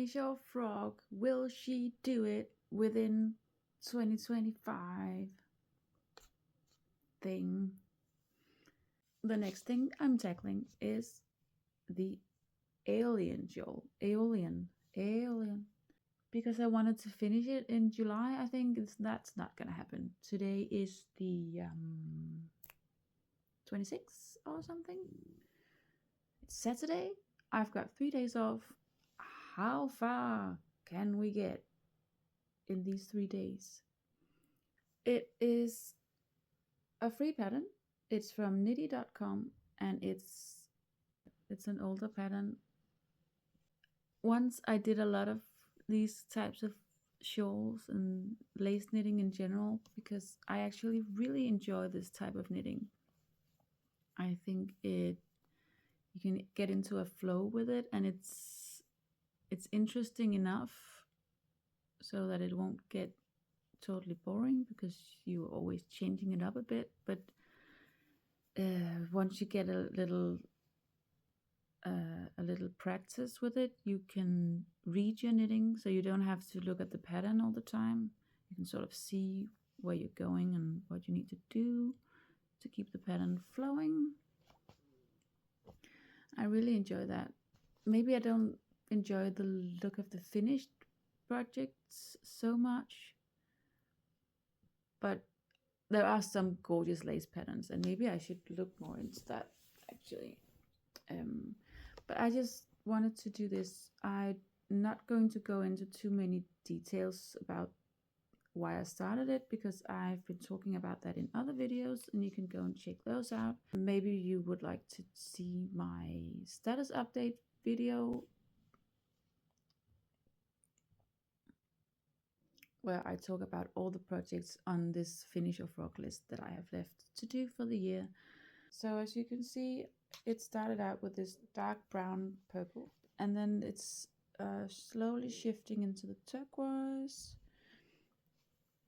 finish our frog. Will she do it within 2025 thing? The next thing I'm tackling is the Aeolian Shawl. Aeolian. Because I wanted to finish it in July. I think that's not gonna happen. Today is the 26th or something. It's Saturday. I've got 3 days off. How far can we get in these 3 days? It is a free pattern. It's from nitty.com and it's an older pattern. Once I did a lot of these types of shawls and lace knitting in general because I actually really enjoy this type of knitting. I think you can get into a flow with it, and it's interesting enough so that it won't get totally boring because you're always changing it up a bit. But once you get a little practice with it, you can read your knitting, so you don't have to look at the pattern all the time. You can sort of see where you're going and what you need to do to keep the pattern flowing. I really enjoy that. Maybe I don't enjoy the look of the finished projects so much, but there are some gorgeous lace patterns, and maybe I should look more into that actually. But I just wanted to do this. I'm not going to go into too many details about why I started it because I've been talking about that in other videos, and you can go and check those out. Maybe you would like to see my status update video where I talk about all the projects on this finish or frog list that I have left to do for the year. So as you can see, it started out with this dark brown purple, and then it's slowly shifting into the turquoise.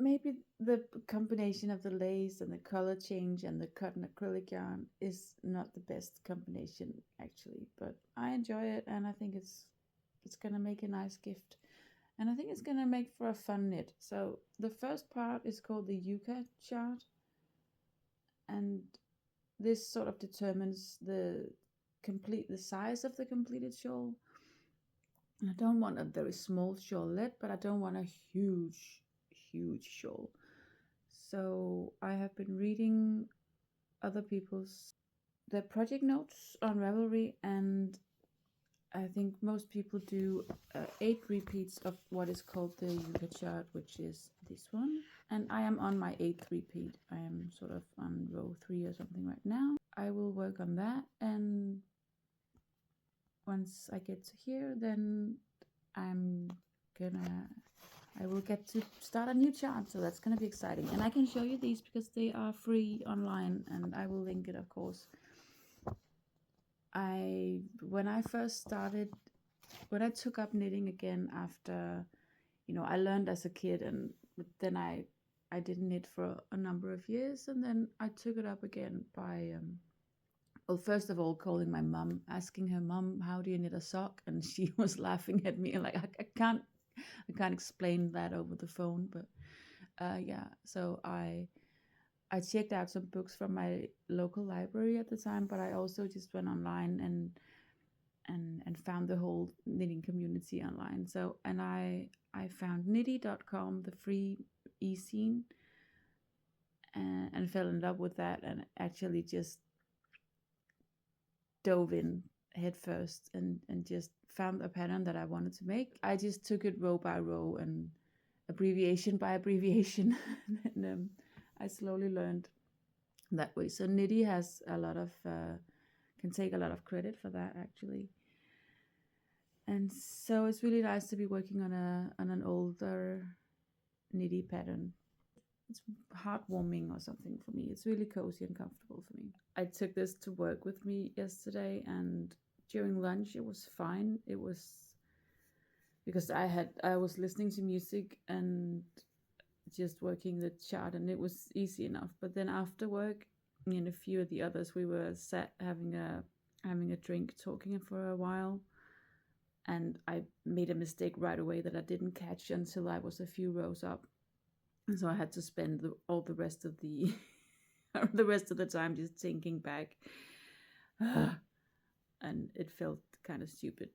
Maybe the combination of the lace and the color change and the cotton acrylic yarn is not the best combination actually, but I enjoy it, and I think it's gonna make a nice gift, and I think it's gonna make for a fun knit. So the first part is called the yucca chart, and this sort of determines the size of the completed shawl. I don't want a very small shawlette, but I don't want a huge shawl. So I have been reading other people's their project notes on Ravelry, and I think most people do 8 repeats of what is called the yucca chart, which is this one. And I am on my 8th repeat. I am sort of on row 3 or something right now. I will work on that, and once I get to here, then I will get to start a new chart, so that's gonna be exciting. And I can show you these because they are free online, and I will link it, of course. When I first started, when I took up knitting again after, I learned as a kid, and then I didn't knit for a number of years, and then I took it up again by well, first of all, calling my mom, asking her, "Mom, how do you knit a sock?" And she was laughing at me like, I can't explain that over the phone. But yeah, so I checked out some books from my local library at the time, but I also just went online and found the whole knitting community online. So, and I found nitty.com, the free e-zine, and fell in love with that, and actually just dove in head first and just found a pattern that I wanted to make. I just took it row by row and abbreviation by abbreviation, and I slowly learned that way. So Nitty has a lot of can take a lot of credit for that actually, and so it's really nice to be working on an older Nitty pattern. It's heartwarming or something for me. It's really cozy and comfortable for me. I took this to work with me yesterday, and during lunch it was fine. It was because I was listening to music and just working the chart, and it was easy enough. But then after work, me and a few of the others, we were sat having a drink, talking for a while, and I made a mistake right away that I didn't catch until I was a few rows up. And so I had to spend all the rest of the the rest of the time just thinking back. And it felt kind of stupid.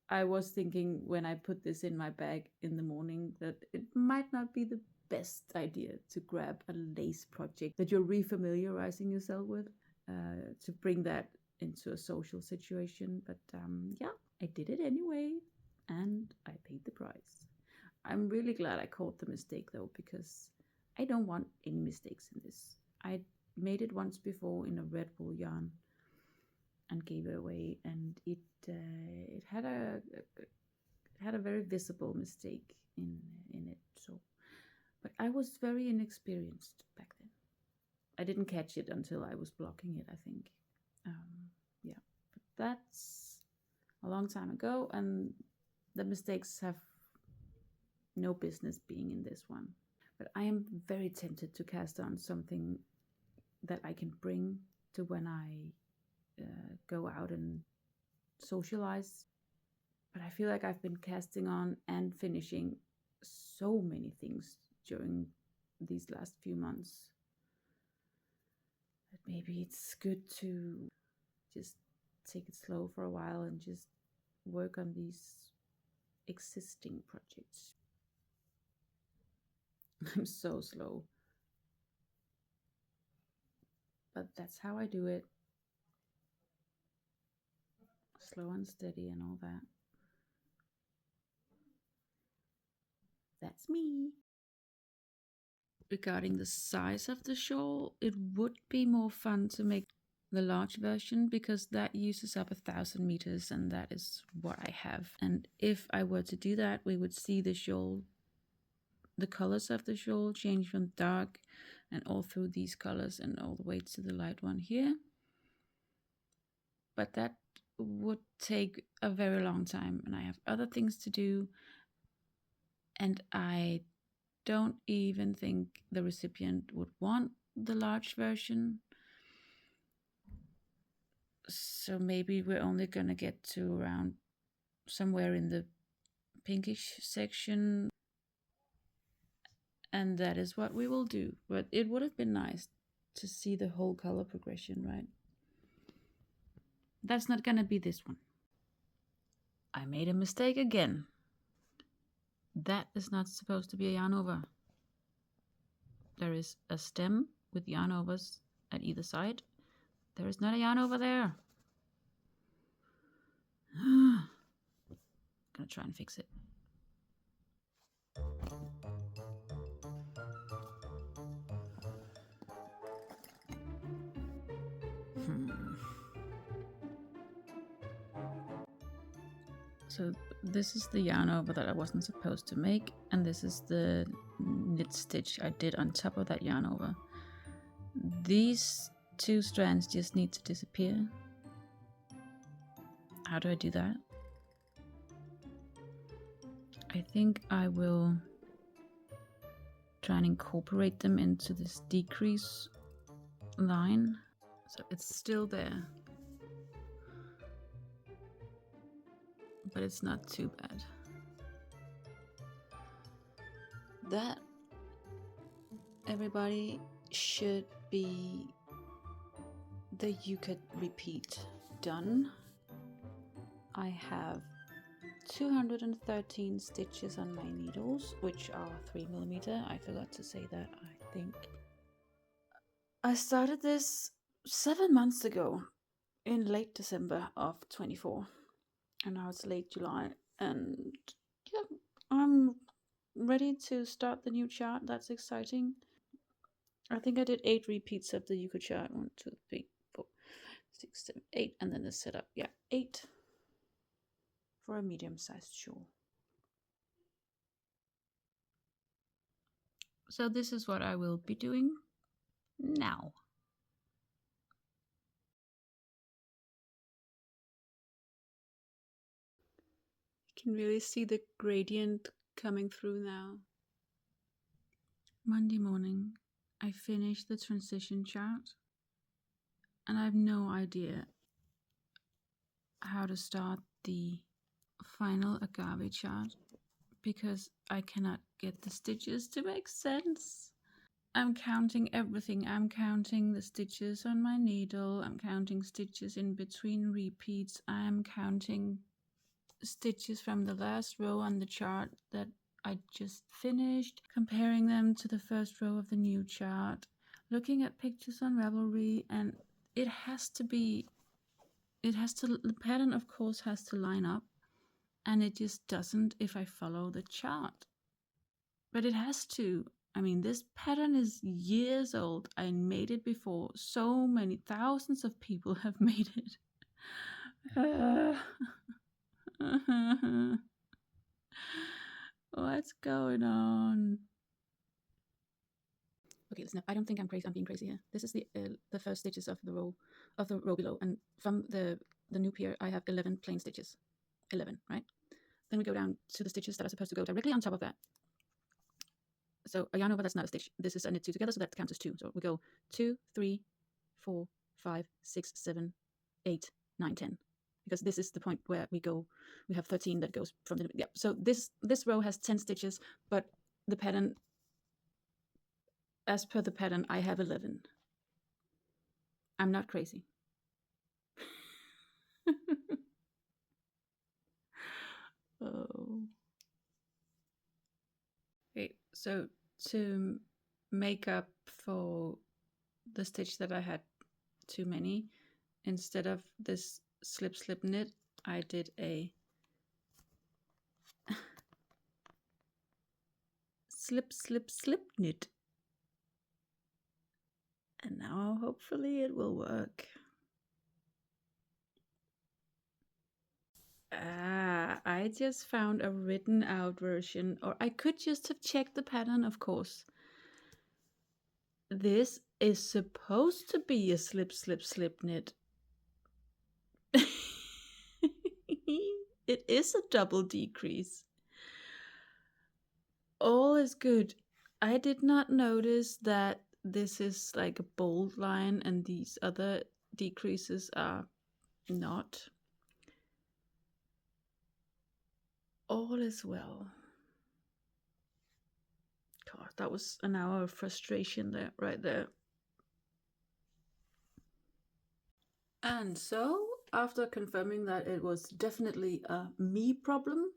I was thinking when I put this in my bag in the morning that it might not be the best idea to grab a lace project that you're refamiliarizing yourself with, to bring that into a social situation. But yeah, I did it anyway, and I paid the price. I'm really glad I caught the mistake though, because I don't want any mistakes in this. I made it once before in a red wool yarn and gave it away, and it had a very visible mistake in it. So, but I was very inexperienced back then. I didn't catch it until I was blocking it, I think. Yeah, but that's a long time ago, and the mistakes have no business being in this one. But I am very tempted to cast on something that I can bring to when I go out and socialize. But I feel like I've been casting on and finishing so many things during these last few months that maybe it's good to just take it slow for a while and just work on these existing projects. I'm so slow, but that's how I do it. Slow and steady and all that. That's me. Regarding the size of the shawl, it would be more fun to make the large version because that uses up 1,000 meters, and that is what I have. And if I were to do that, we would see the shawl, the colors of the shawl change from dark and all through these colors and all the way to the light one here. But that would take a very long time, and I have other things to do, and I don't even think the recipient would want the large version. So maybe we're only gonna get to around somewhere in the pinkish section, and that is what we will do. But it would have been nice to see the whole color progression, right? That's not gonna be this one. I made a mistake again. That is not supposed to be a yarn over. There is a stem with yarn overs at either side. There is not a yarn over there. Gonna try and fix it. So this is the yarn over that I wasn't supposed to make, and this is the knit stitch I did on top of that yarn over. These two strands just need to disappear. How do I do that? I think I will try and incorporate them into this decrease line. So it's still there, but it's not too bad. That, everybody, should be the Yucca repeat done. I have 213 stitches on my needles, which are 3mm. I forgot to say that, I think. I started this 7 months ago in late December of 24, and now it's late July, and yeah, I'm ready to start the new chart. That's exciting. I think I did 8 repeats of the Yucca chart. 1, 2, 3, 4, 6, 7, 8, and then the setup. Yeah, 8 for a medium-sized shawl. So this is what I will be doing now. You can really see the gradient coming through now. Monday morning, I finished the transition chart, and I have no idea how to start the final agave chart because I cannot get the stitches to make sense. I'm counting everything. I'm counting the stitches on my needle. I'm counting stitches in between repeats. I'm counting stitches from the last row on the chart that I just finished, comparing them to the first row of the new chart, looking at pictures on Ravelry, and the pattern of course has to line up, and it just doesn't if I follow the chart. But it has to. I mean, this pattern is years old. I made it before. So many thousands of people have made it. What's going on? Okay, listen. I don't think I'm crazy. I'm being crazy here. This is the first stitches of the row below, and from the loop here, I have 11 plain stitches. 11, right? Then we go down to the stitches that are supposed to go directly on top of that. So a yarn over, that's not a stitch. This is a knit two together, so that counts as 2. So we go 2, 3, 4, 5, 6, 7, 8, 9, 10. Because this is the point where we have 13 that goes from the, yeah. So this row has 10 stitches, but the pattern, as per the pattern, I have 11. I'm not crazy. Oh. Okay, so to make up for the stitch that I had too many, instead of this slip slip knit, I did a slip slip slip knit, and now hopefully it will work. I just found a written out version, or I could just have checked the pattern, of course. This is supposed to be a slip slip slip knit. It is a double decrease. All is good. I did not notice that this is like a bold line and these other decreases are not. All is well. God, that was an hour of frustration there, right there. And so, after confirming that it was definitely a me problem,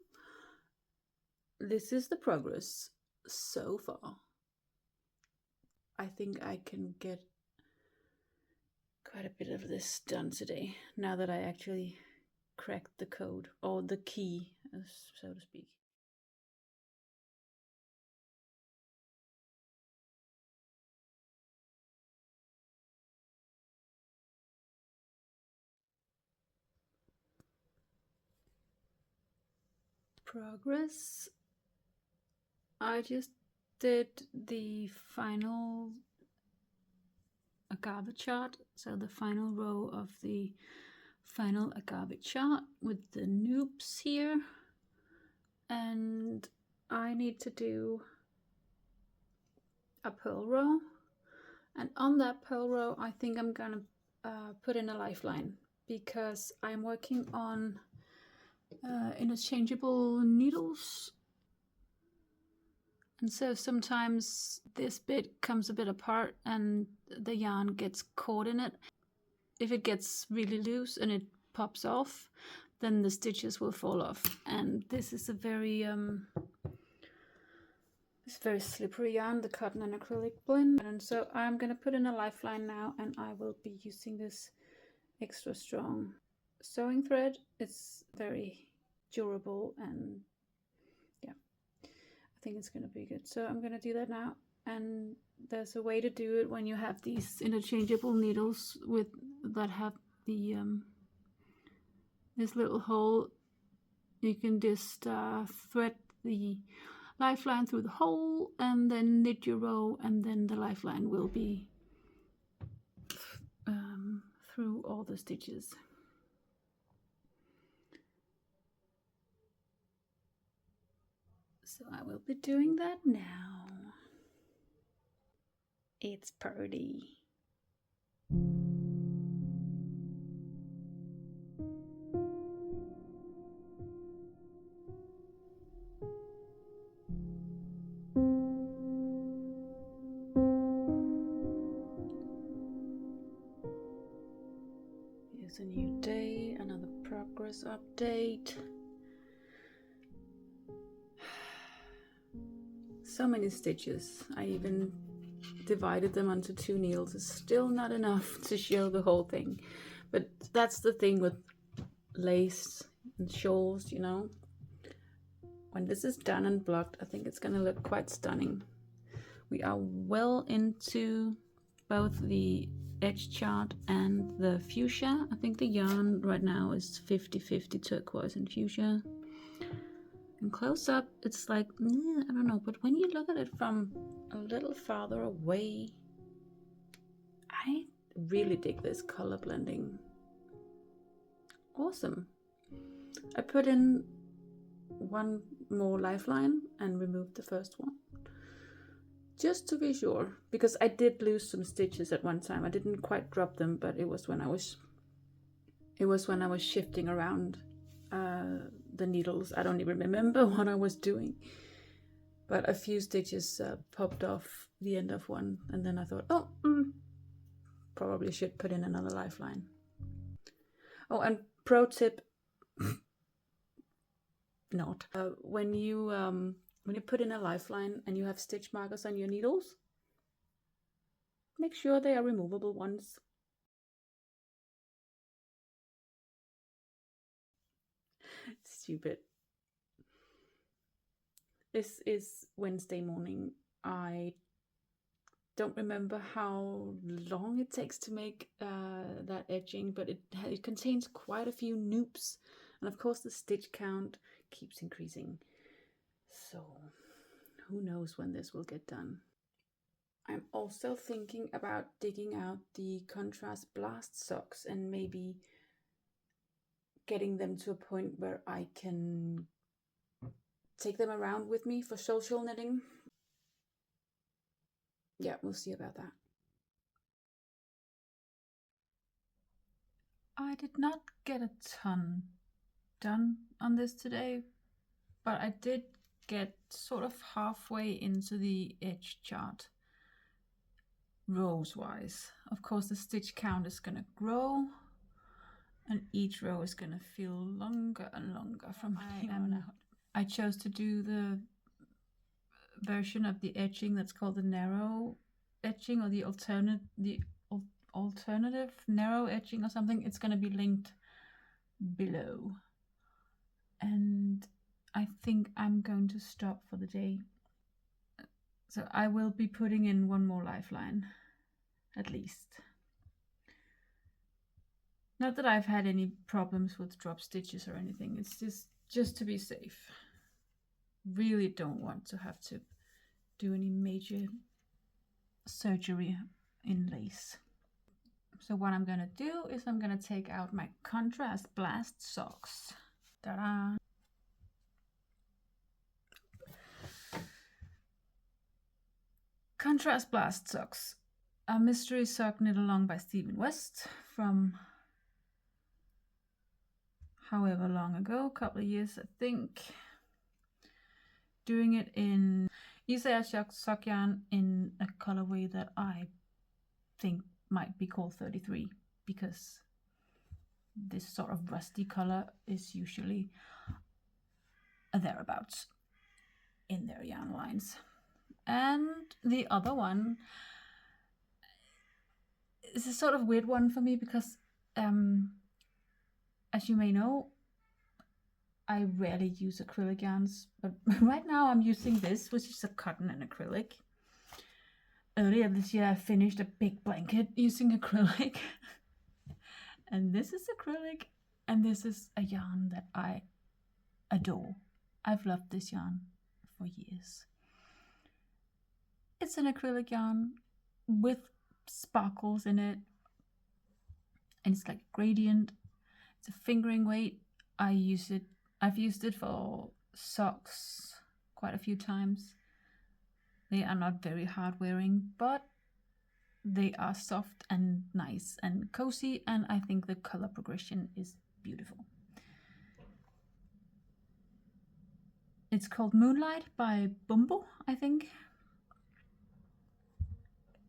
this is the progress so far. I think I can get quite a bit of this done today, now that I actually cracked the code, or the key, so to speak. Progress. I just did the final agave chart, so the final row of the final agave chart with the noops here, and I need to do a purl row, and on that purl row I think I'm gonna put in a lifeline because I'm working on interchangeable needles, and so sometimes this bit comes a bit apart and the yarn gets caught in it. If it gets really loose and it pops off, then the stitches will fall off, and this is a very it's very slippery yarn, the cotton and acrylic blend. And so I'm going to put in a lifeline now, and I will be using this extra strong sewing thread. It's very durable, and yeah, I think it's going to be good. So I'm going to do that now, and there's a way to do it when you have these interchangeable needles with that have the this little hole. You can just thread the lifeline through the hole and then knit your row, and then the lifeline will be through all the stitches. So I will be doing that now. It's pretty. It's a new day, another progress update. So many stitches. I even divided them onto 2 needles. It's still not enough to show the whole thing. But that's the thing with lace and shawls, you know. When this is done and blocked, I think it's gonna look quite stunning. We are well into both the edge chart and the fuchsia. I think the yarn right now is 50-50 turquoise and fuchsia. And close up, it's like, I don't know, but when you look at it from a little farther away, I really dig this color blending. Awesome. I put in 1 more lifeline and removed the first one, just to be sure, because I did lose some stitches at one time. I didn't quite drop them, but it was when I was shifting around the needles. I don't even remember what I was doing, but a few stitches popped off the end of one, and then I thought, oh, probably should put in another lifeline. Oh, and pro tip, not when you put in a lifeline and you have stitch markers on your needles, make sure they are removable ones. Stupid. This is Wednesday morning. I don't remember how long it takes to make that edging, but it contains quite a few noops, and of course the stitch count keeps increasing. So who knows when this will get done. I'm also thinking about digging out the contrast blast socks and maybe getting them to a point where I can take them around with me for social knitting. Yeah, we'll see about that. I did not get a ton done on this today, but I did get sort of halfway into the edge chart rows wise. Of course, the stitch count is going to grow, and each row is going to feel longer and longer from here on out. I chose to do the version of the edging that's called the narrow edging, or the alternative narrow edging or something. It's going to be linked below, and I think I'm going to stop for the day. So I will be putting in 1 more lifeline at least. Not that I've had any problems with drop stitches or anything. It's just to be safe. Really don't want to have to do any major surgery in lace. So what I'm gonna do is I'm gonna take out my contrast blast socks. Ta-da! Contrast blast socks. A mystery sock knit along by Stephen West from however long ago, a couple of years I think. Doing it in Aeolian sock yarn in a colorway that I think might be called 33, because this sort of rusty color is usually thereabouts in their yarn lines. And the other one is a sort of weird one for me because, as you may know, I rarely use acrylic yarns, but right now I'm using this, which is a cotton and acrylic. Earlier this year I finished a big blanket using acrylic. And this is acrylic, and this is a yarn that I adore. I've loved this yarn for years. It's an acrylic yarn with sparkles in it, and it's like gradient. It's a fingering weight. I've used it for socks quite a few times. They are not very hard wearing, but they are soft and nice and cozy, and I think the color progression is beautiful. It's called Moonlight by Bumble, I think.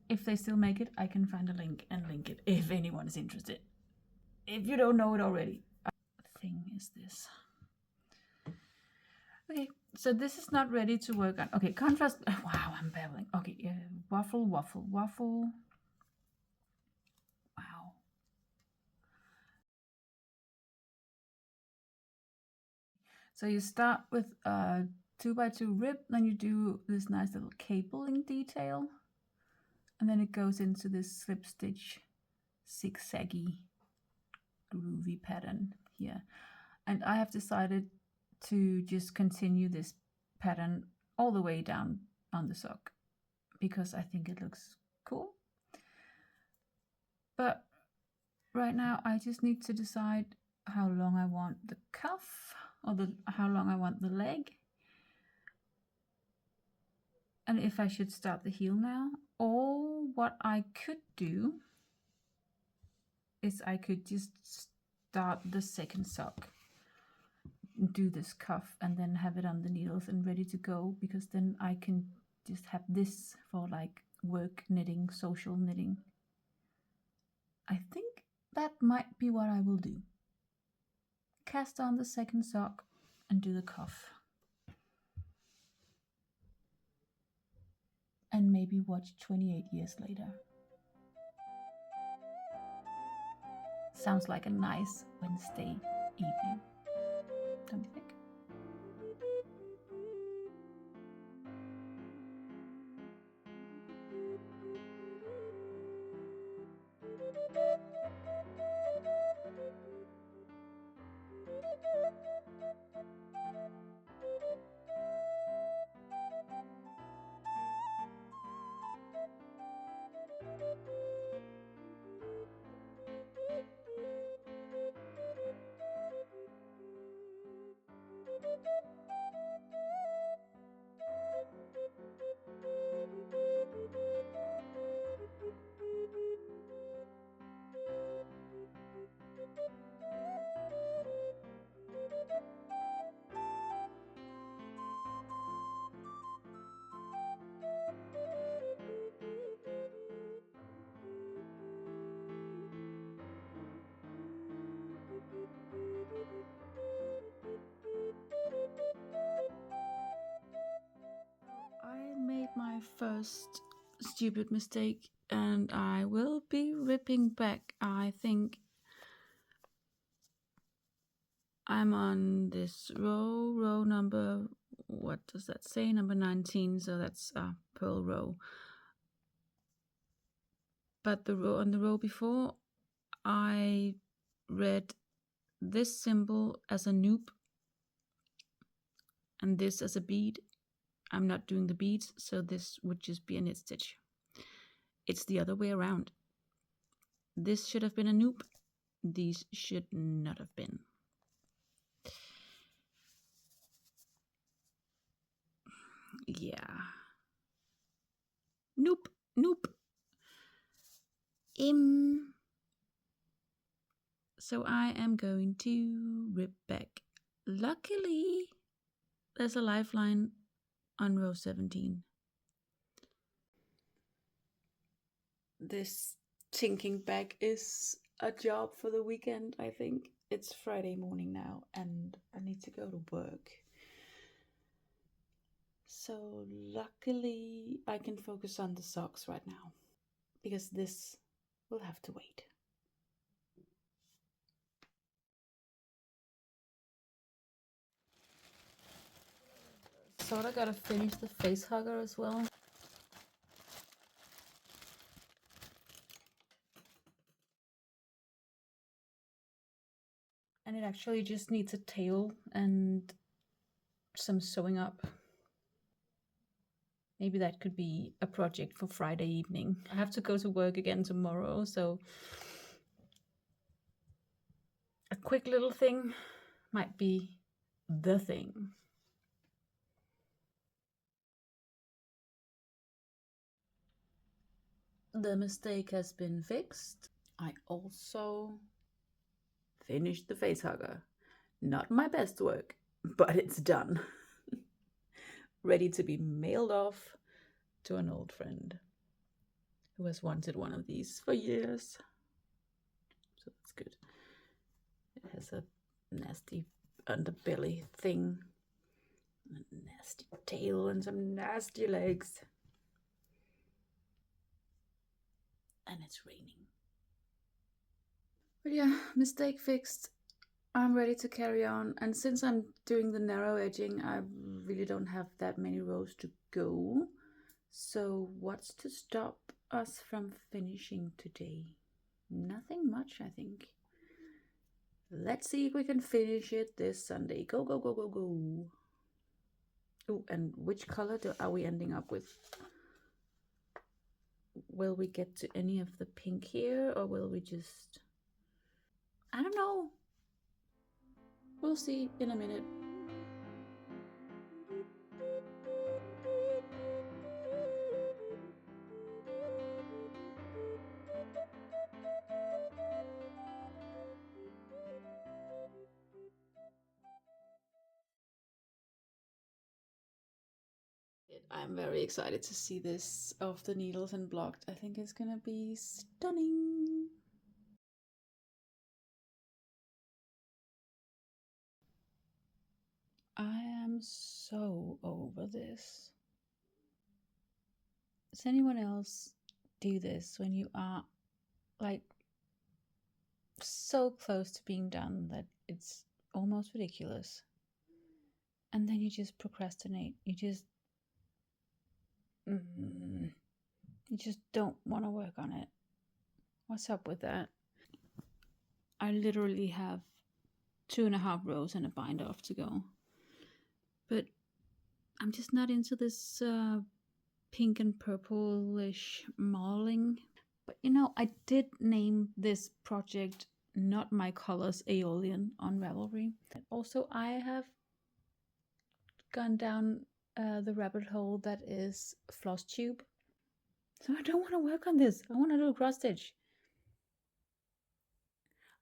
If they still make it, I can find a link and link it if anyone is interested. if you don't know it already. Thing is this. Okay, so this is not ready to work on. Okay, contrast. Wow, I'm babbling. Okay, waffle, waffle, waffle. Wow. So you start with a 2x2 rib, then you do this nice little cabling detail, and then it goes into this slip stitch zigzaggy groovy pattern here. And I have decided to just continue this pattern all the way down on the sock because I think it looks cool. But right now I just need to decide how long I want the cuff, or how long I want the leg, and if I should start the heel now. Or what I could do is I could just start the second sock, do this cuff, and then have it on the needles and ready to go, because then I can just have this for like work knitting, social knitting. I think that might be what I will do. Cast on the second sock and do the cuff. And maybe watch 28 years later. Sounds like a nice Wednesday evening, don't you think? I made my first stupid mistake and I will be ripping back. I think I'm on this row number, what does that say? Number 19, so that's a purl row. But on the row before, I read this symbol as a noop and this as a bead. I'm not doing the beads, so this would just be a knit stitch. It's the other way around. This should have been a noop. These should not have been. Yeah. Nope. Nope. So I am going to rip back. Luckily, there's a lifeline on row 17. This tinking back is a job for the weekend, I think. It's Friday morning now and I need to go to work. So luckily I can focus on the socks right now, because this will have to wait. Sort of gotta finish the face hugger as well. And it actually just needs a tail and some sewing up. Maybe that could be a project for Friday evening. I have to go to work again tomorrow, so a quick little thing might be the thing. The mistake has been fixed. I also finished the face hugger. Not my best work, but it's done. Ready to be mailed off to an old friend who has wanted one of these for years. So that's good. has a nasty underbelly thing, a nasty tail, and some nasty legs. And it's raining. But yeah, mistake fixed. I'm ready to carry on. And since I'm doing the narrow edging, I really don't have that many rows to go. So what's to stop us from finishing today? Nothing much, I think. Let's see if we can finish it this Sunday. Go, go, go, go, go. Oh, and which color are we ending up with? Will we get to any of the pink here, or will we just... I don't know. We'll see in a minute. I'm very excited to see this off the needles and blocked. I think it's gonna be stunning. I am so over this. Does anyone else do this when you are like so close to being done that it's almost ridiculous? And then you just procrastinate. You just don't want to work on it. What's up with that? I literally have 2.5 rows and a bind off to go. But I'm just not into this pink and purplish mauling. But you know, I did name this project Not My Colors Aeolian on Ravelry. Also, I have gone down the rabbit hole that is floss tube. So I don't want to work on this. I want to do a cross stitch.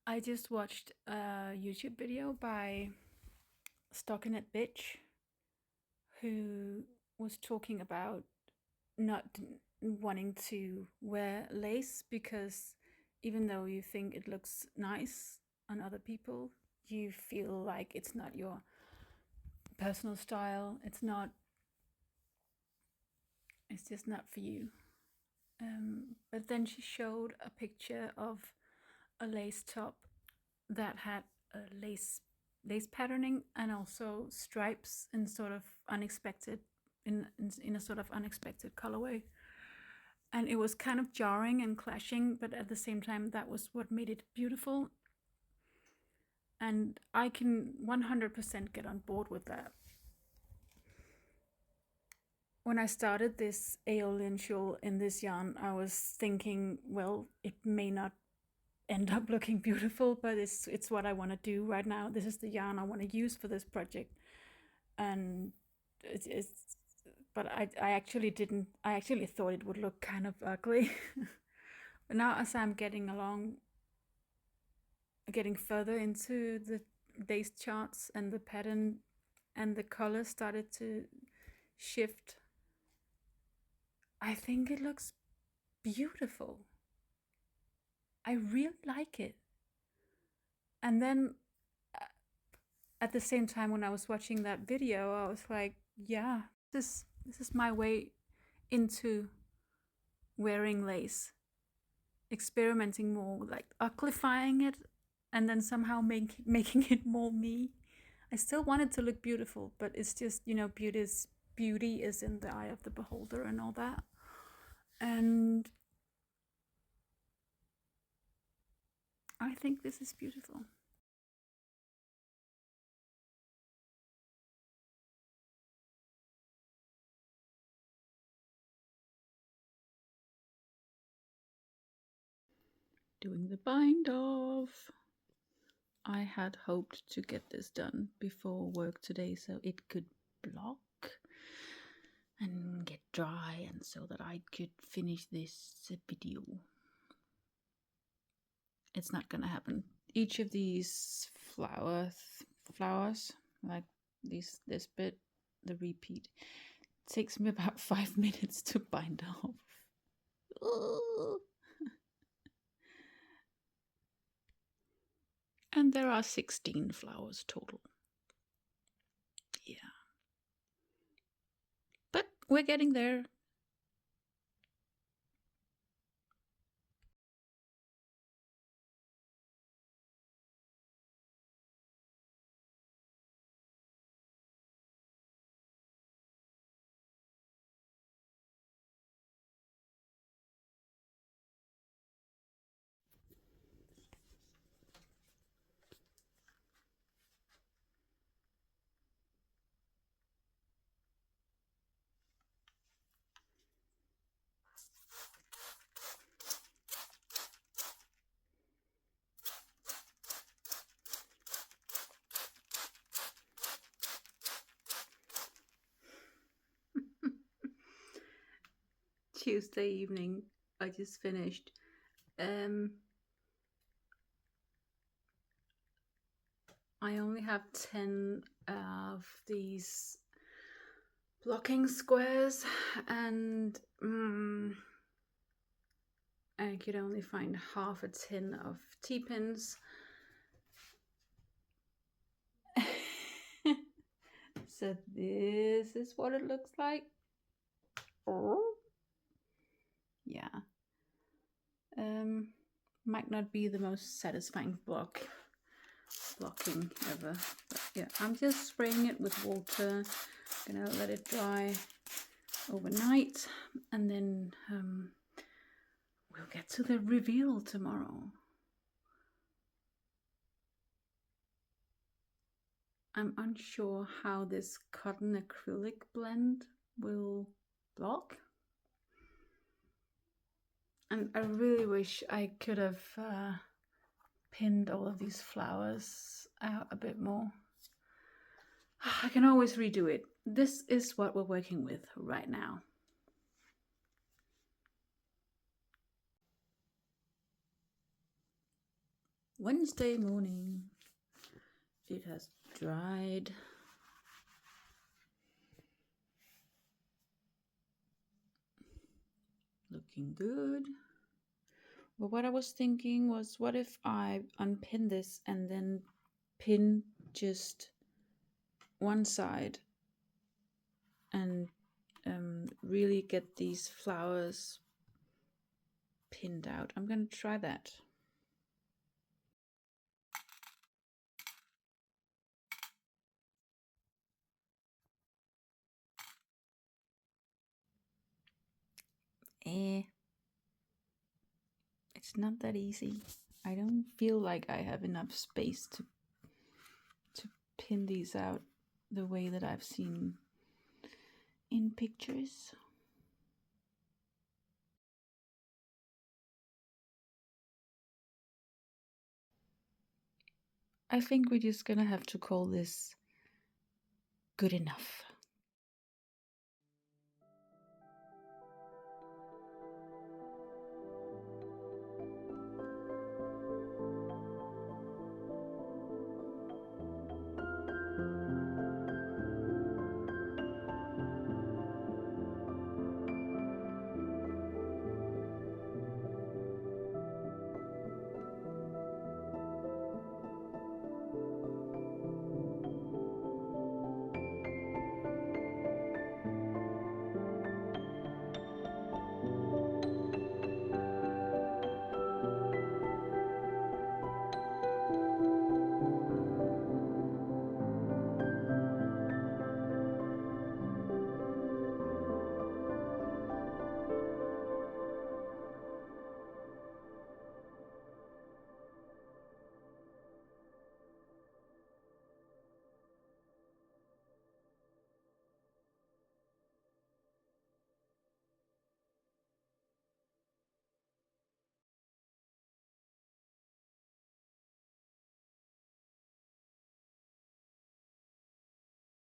I just watched a YouTube video by Stockinette Bitch, who was talking about not wanting to wear lace because even though you think it looks nice on other people, you feel like it's not your personal style. It's just not for you. But then she showed a picture of a lace top that had a lace patterning and also stripes in sort of unexpected in a sort of unexpected colorway. And it was kind of jarring and clashing, but at the same time that was what made it beautiful. And I can 100% get on board with that. When I started this Aeolian Shawl in this yarn, I was thinking, well, it may not end up looking beautiful, but it's what I want to do right now. This is the yarn I want to use for this project. And but I actually didn't. I actually thought it would look kind of ugly. But now as I'm getting further into the days charts and the pattern and the color started to shift, I think it looks beautiful. I really like it. And then at the same time, when I was watching that video, I was like, yeah, this is my way into wearing lace, experimenting more, like uglifying it and then somehow making it more me. I still want it to look beautiful, but it's just, you know, beauty is in the eye of the beholder and all that. And I think this is beautiful. Doing the bind off. I had hoped to get this done before work today so it could block and get dry and so that I could finish this video. It's not gonna happen. Each of these flowers, like this bit, the repeat, takes me about 5 minutes to bind off. And there are 16 flowers total. Yeah. But we're getting there. Tuesday evening, I just finished. I only have 10 of these blocking squares, and I could only find half a tin of T-pins. So this is what it looks like. Oh, yeah. Might not be the most satisfying blocking ever, but yeah, I'm just spraying it with water. Gonna let it dry overnight, and then we'll get to the reveal tomorrow. I'm unsure how this cotton acrylic blend will block, and I really wish I could have pinned all of these flowers out a bit more. I can always redo it. This is what we're working with right now. Wednesday morning. It has dried. Looking good. But what I was thinking was, what if I unpin this and then pin just one side and really get these flowers pinned out? I'm gonna try that. It's not that easy. I don't feel like I have enough space to pin these out the way that I've seen in pictures. I think we're just gonna have to call this good enough.